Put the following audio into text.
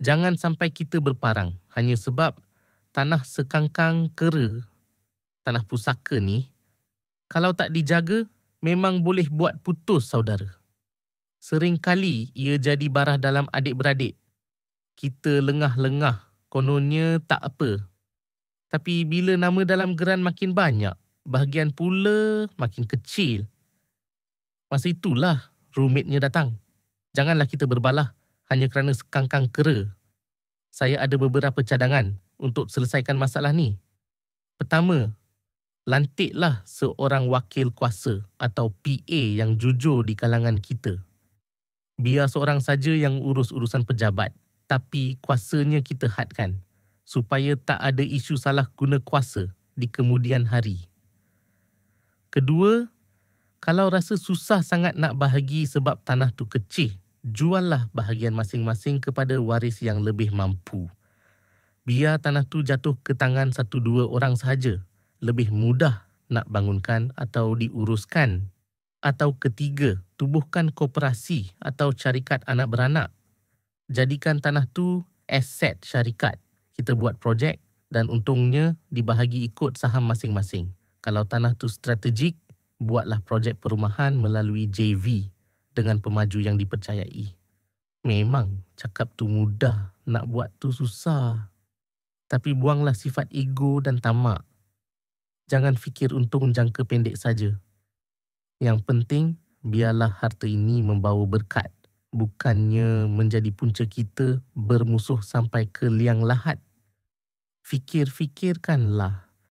Jangan sampai kita berparang hanya sebab tanah sekangkang kera, tanah pusaka ni, kalau tak dijaga, memang boleh buat putus saudara. Sering kali ia jadi barah dalam adik-beradik. Kita lengah-lengah, kononnya tak apa. Tapi bila nama dalam geran makin banyak, bahagian pula makin kecil. Masa itulah rumitnya datang. Janganlah kita berbalah hanya kerana sekangkang kera. Saya ada beberapa cadangan untuk selesaikan masalah ni. Pertama, lantiklah seorang wakil kuasa atau PA yang jujur di kalangan kita. Biar seorang saja yang urus urusan pejabat, tapi kuasanya kita hadkan supaya tak ada isu salah guna kuasa di kemudian hari. Kedua, kalau rasa susah sangat nak bahagi sebab tanah tu kecil, juallah bahagian masing-masing kepada waris yang lebih mampu. Biar tanah tu jatuh ke tangan 1-2 orang sahaja, lebih mudah nak bangunkan atau diuruskan. Atau ketiga, tubuhkan koperasi atau syarikat anak beranak. Jadikan tanah tu aset syarikat. Kita buat projek dan untungnya dibahagi ikut saham masing-masing. Kalau tanah tu strategik, buatlah projek perumahan melalui JV dengan pemaju yang dipercayai. Memang cakap tu mudah, nak buat tu susah. Tapi buanglah sifat ego dan tamak. Jangan fikir untung jangka pendek saja. Yang penting, biarlah harta ini membawa berkat. Bukannya menjadi punca kita bermusuh sampai ke liang lahat. Fikir-fikirkanlah.